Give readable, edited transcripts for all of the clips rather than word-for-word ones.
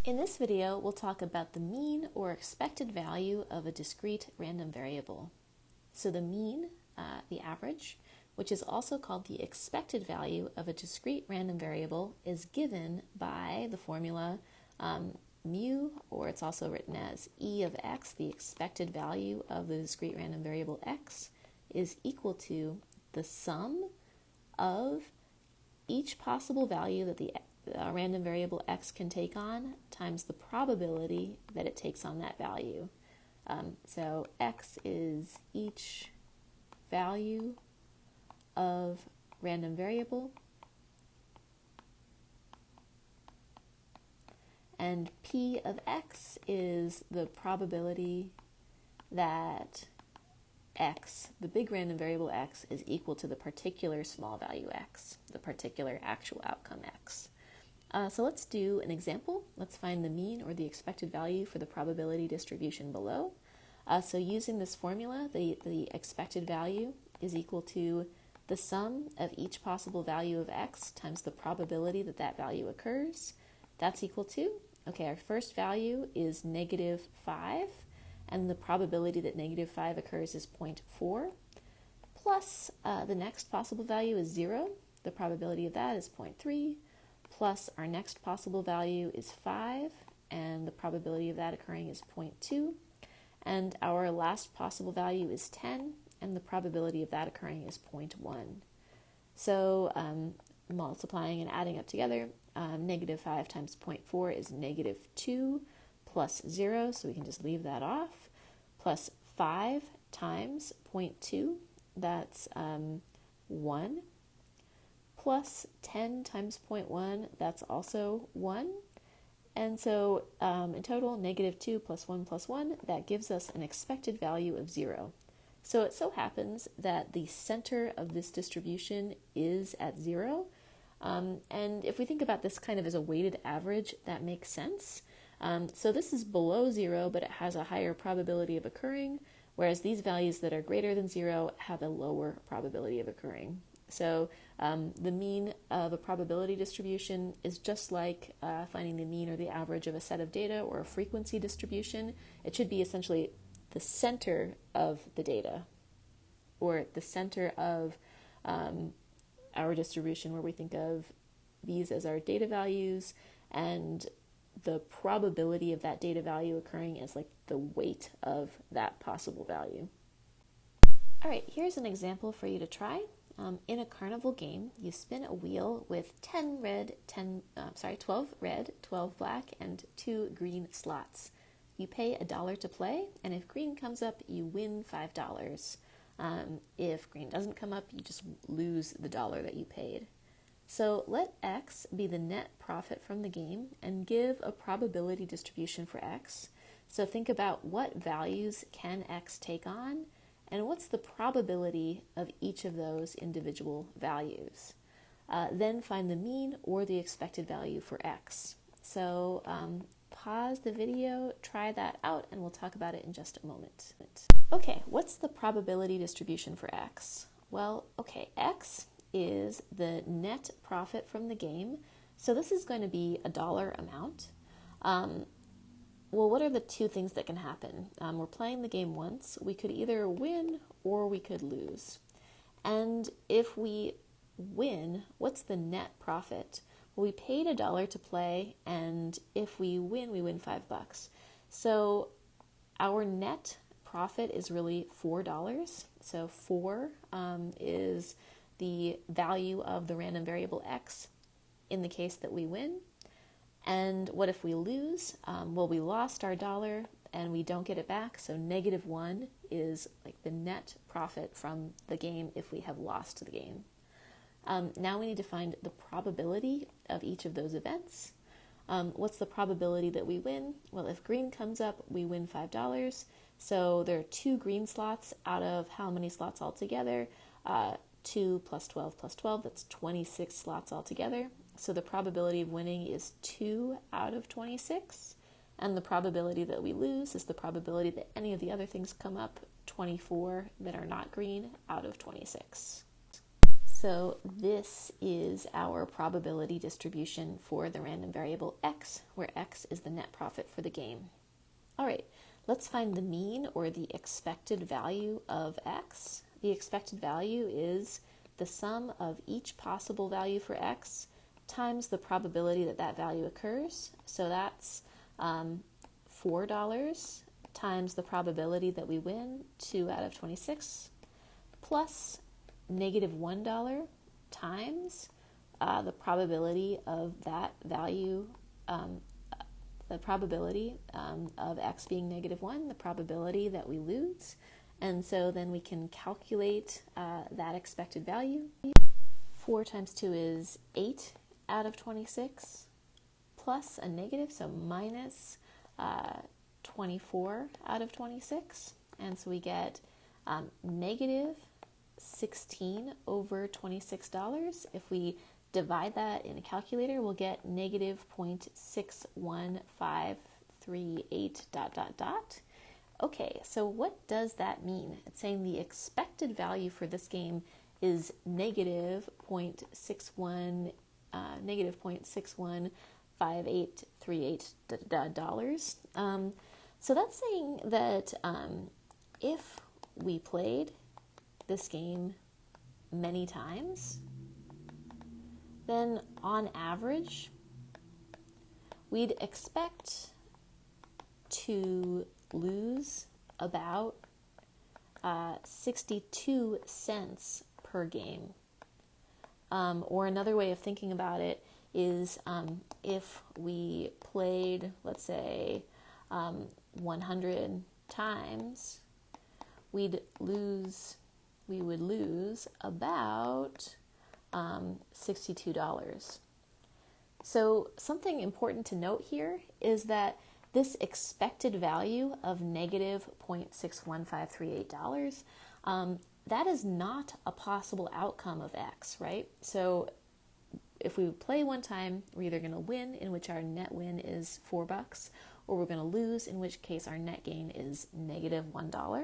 In this video, we'll talk about the mean or expected value of a discrete random variable. So the mean, the average, which is also called the expected value of a discrete random variable, is given by the formula mu, or it's also written as e of x, the expected value of the discrete random variable x, is equal to the sum of each possible value that the random variable x can take on times the probability that it takes on that value. So x is each value of random variable, and p of x is the probability that x, the big random variable x, is equal to the particular small value x, the particular actual outcome x. So let's do an example. Let's find the mean or the expected value for the probability distribution below. So using this formula, the expected value is equal to the sum of each possible value of x times the probability that that value occurs. That's equal to, okay, our first value is -5, and the probability that -5 occurs is 0.4, plus the next possible value is 0. The probability of that is 0.3, plus our next possible value is 5, and the probability of that occurring is 0.2, and our last possible value is 10, and the probability of that occurring is 0.1. So multiplying and adding up together, -5 times 0.4 is -2 plus 0, so we can just leave that off, plus 5 times 0.2, that's 1, plus 10 times 0.1, that's also 1. And so in total, -2 plus 1, that gives us an expected value of 0. So it so happens that the center of this distribution is at 0. And if we think about this kind of as a weighted average, that makes sense. So this is below 0, but it has a higher probability of occurring, whereas these values that are greater than 0 have a lower probability of occurring. So the mean of a probability distribution is just like finding the mean or the average of a set of data or a frequency distribution. It should be essentially the center of the data, or the center of our distribution, where we think of these as our data values, and the probability of that data value occurring as like the weight of that possible value. All right, here's an example for you to try. In a carnival game, you spin a wheel with 12 red, 12 black, and 2 green slots. You pay $1 to play, and if green comes up, you win $5. If green doesn't come up, you just lose the $1 that you paid. So let x be the net profit from the game and give a probability distribution for x. So think about what values can x take on, and what's the probability of each of those individual values. Then find the mean or the expected value for x. So pause the video, try that out, and we'll talk about it in just a moment. Okay, what's the probability distribution for x? Well, okay, x is the net profit from the game. So this is going to be a dollar amount. Well, what are the two things that can happen? We're playing the game once. We could either win or we could lose. And if we win, what's the net profit? Well, we paid $1 to play, and if we win $5. So our net profit is really $4. So 4 is the value of the random variable x in the case that we win. And what if we lose? Well, we lost our $1 and we don't get it back, so -1 is like the net profit from the game if we have lost the game. Now we need to find the probability of each of those events. What's the probability that we win? Well, if green comes up, we win $5. So there are 2 green slots out of how many slots altogether? 2 plus 12 plus 12, that's 26 slots altogether. So the probability of winning is 2 out of 26. And the probability that we lose is the probability that any of the other things come up, 24 that are not green out of 26. So this is our probability distribution for the random variable x, where x is the net profit for the game. All right, let's find the mean or the expected value of x. The expected value is the sum of each possible value for x times the probability that that value occurs. So that's $4 times the probability that we win, 2 out of 26, plus -$1 times the probability of that value, the probability of x being -1, the probability that we lose. And so then we can calculate that expected value. 4 times 2 is 8 out of 26, plus a negative, so minus 24 out of 26. And so we get negative 16 over $26. If we divide that in a calculator, we'll get negative 0.61538 ... Okay, so what does that mean? It's saying the expected value for this game is negative 0.615838 dollars. So that's saying that if we played this game many times, then on average, we'd expect to lose about 62 cents per game. Or another way of thinking about it is if we played, let's say, 100 times, we would lose about $62. So something important to note here is that this expected value of negative $0.61538, that is not a possible outcome of x, right? So if we play one time, we're either going to win, in which our net win is $4, or we're going to lose, in which case our net gain is negative $1.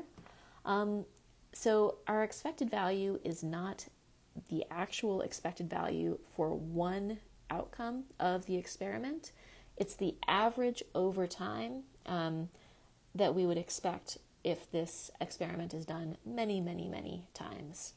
So our expected value is not the actual expected value for one outcome of the experiment. It's the average over time that we would expect if this experiment is done many, many, many times.